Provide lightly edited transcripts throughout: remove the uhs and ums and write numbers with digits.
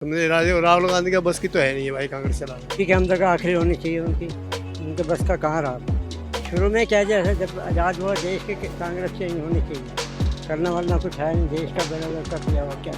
समझे राहुल गांधी का बस की तो है नहीं है भाई कांग्रेस चलाना। ठीक है, हम तक आखिरी होनी चाहिए उनके बस का कहाँ रहा। शुरू में क्या जैसे जब आज़ाद हुआ देश के कांग्रेस चेंज होनी चाहिए, करने वाला कुछ है नहीं, देश का बेड़ा गर्क कर दिया हुआ क्या।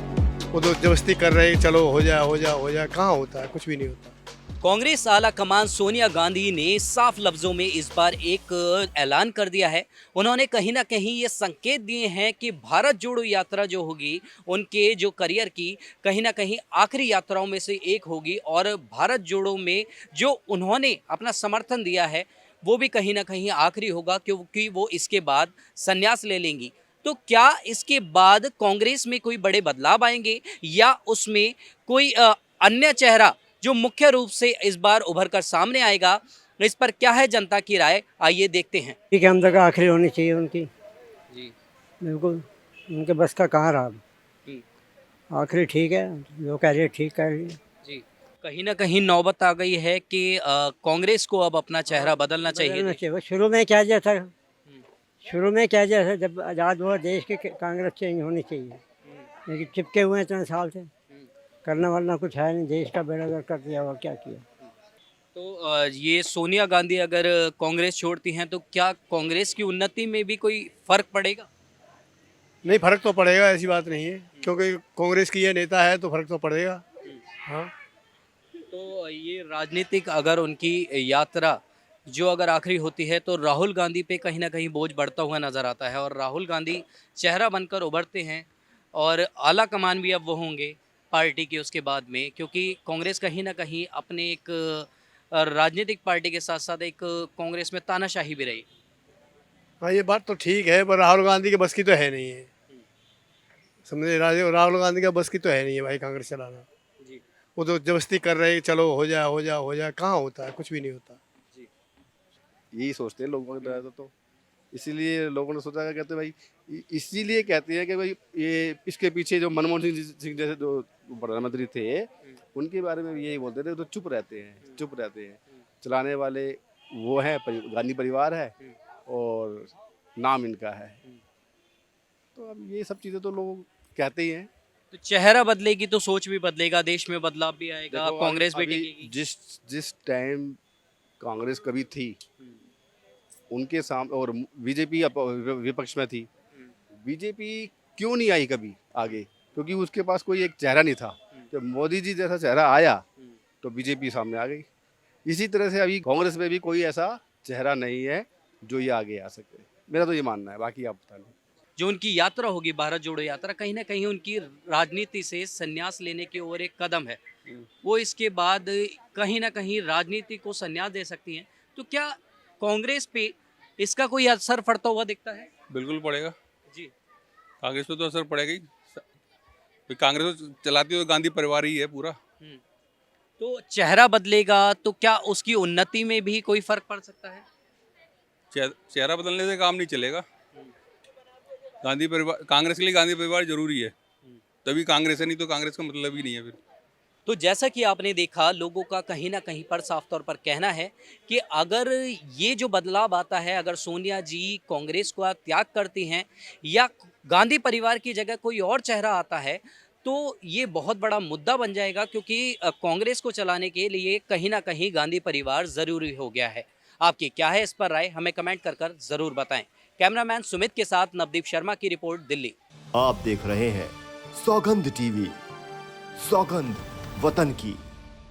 वो तो जबरदस्ती कर रहे हैं, चलो हो जाए हो जाए हो जाए, कहाँ होता है, कुछ भी नहीं होता। कांग्रेस आला कमान सोनिया गांधी ने साफ लफ्जों में इस बार एक ऐलान कर दिया है। उन्होंने कहीं ना कहीं ये संकेत दिए हैं कि भारत जोड़ो यात्रा जो होगी उनके जो करियर की कहीं ना कहीं आखिरी यात्राओं में से एक होगी, और भारत जोड़ो में जो उन्होंने अपना समर्थन दिया है वो भी कहीं ना कहीं आखिरी होगा, क्योंकि वो इसके बाद संन्यास ले लेंगी। तो क्या इसके बाद कांग्रेस में कोई बड़े बदलाव आएंगे या उसमें कोई अन्य चेहरा जो मुख्य रूप से इस बार उभर कर सामने आएगा? इस पर क्या है जनता की राय, आइए देखते हैं। ठीक है, हम तक आखिरी होनी चाहिए उनकी। जी बिल्कुल, उनके बस का कहाँ रहा। आखिरी ठीक है, जो कह रही है ठीक कह रही है। जी, कहीं ना कहीं नौबत आ गई है कि कांग्रेस को अब अपना चेहरा बदलना चाहिए। बदलना चाहिए। शुरू में क्या जैसा जब आज़ाद हुआ देश के कांग्रेस चेंज होनी चाहिए, लेकिन चिपके हुए हैं इतने साल से, करने वाला कुछ है नहीं, देश का बेड़ा गर्क कर दिया हुआ क्या किया। तो ये सोनिया गांधी अगर कांग्रेस छोड़ती हैं तो क्या कांग्रेस की उन्नति में भी कोई फर्क पड़ेगा? नहीं, फर्क तो पड़ेगा, ऐसी बात नहीं है, क्योंकि कांग्रेस की ये नेता है तो फर्क तो पड़ेगा। हाँ, तो ये राजनीतिक अगर उनकी यात्रा जो अगर आखिरी होती है तो राहुल गांधी पे कहीं ना कहीं बोझ बढ़ता हुआ नजर आता है, और राहुल गांधी चेहरा बनकर उभरते हैं और आला कमान भी अब वो होंगे पार्टी के उसके बाद में, क्योंकि कांग्रेस कहीं ना कहीं अपने एक राजनीतिक पार्टी के साथ साथ एक कांग्रेस में तानाशाही भी रही। हाँ, ये बात तो ठीक है, पर राहुल गांधी के बस की तो है नहीं है। समझे राहुल गांधी का बस की तो है नहीं है भाई कांग्रेस चलाना। जी वो तो जबरदस्ती कर रहे हैं, चलो हो जाए हो जाए हो जाए, कहाँ होता है, कुछ भी नहीं होता। जी यही सोचते हैं लोगों का तो इसीलिए लोगों ने सोचा, कहते हैं भाई, इसीलिए कहते हैं कि भाई ये इसके पीछे जो मनमोहन सिंह जैसे जो प्रधानमंत्री थे उनके बारे में भी यही बोलते थे, तो चुप रहते हैं। चलाने वाले वो हैं, गांधी परिवार है और नाम इनका है। तो अब ये सब चीज़ें तो लोग कहते ही हैं। तो चेहरा बदलेगी तो सोच भी बदलेगा, देश में बदलाव भी आएगा, देखो, कांग्रेस भी अभी टिकेगी। जिस टाइम कांग्रेस कभी थी उनके सामने और बीजेपी विपक्ष में थी, बीजेपी क्यों नहीं आई कभी आगे? क्योंकि उसके पास कोई एक चेहरा नहीं था। जब मोदी जी जैसा चेहरा आया तो बीजेपी सामने आ गई। इसी तरह से अभी कांग्रेस में भी कोई ऐसा चेहरा नहीं है जो ये आगे आ सके। मेरा तो ये मानना है, बाकी आप बता लें। जो उनकी यात्रा होगी भारत जोड़ो यात्रा, कहीं ना कहीं उनकी राजनीति से संन्यास लेने की ओर एक कदम है। वो इसके बाद कहीं ना कहीं राजनीति को संन्यास दे सकती हैं। तो क्या कांग्रेस पे इसका कोई असर पड़ता हुआ दिखता है? बिल्कुल पड़ेगा। जी कांग्रेस पे तो असर पड़ेगा ही। कांग्रेस को चलाती तो गांधी परिवार ही है पूरा। तो चेहरा बदलेगा तो क्या उसकी उन्नति में भी कोई फर्क पड़ सकता है? चेहरा बदलने से काम नहीं चलेगा। गांधी परिवार, कांग्रेस के लिए गांधी परिवार जरूरी है, तभी कांग्रेस है, नहीं तो कांग्रेस का मतलब ही नहीं है फिर। तो जैसा कि आपने देखा, लोगों का कहीं ना कहीं पर साफ तौर पर कहना है कि अगर ये जो बदलाव आता है, अगर सोनिया जी कांग्रेस को त्याग करती हैं या गांधी परिवार की जगह कोई और चेहरा आता है, तो ये बहुत बड़ा मुद्दा बन जाएगा, क्योंकि कांग्रेस को चलाने के लिए कहीं ना कहीं गांधी परिवार ज़रूरी हो गया है। आपकी क्या है इस पर राय, हमें कमेंट कर ज़रूर बताएं। कैमरामैन सुमित के साथ नवदीप शर्मा की रिपोर्ट, दिल्ली। आप देख रहे हैं सौगंध टीवी, सौगंध वतन की।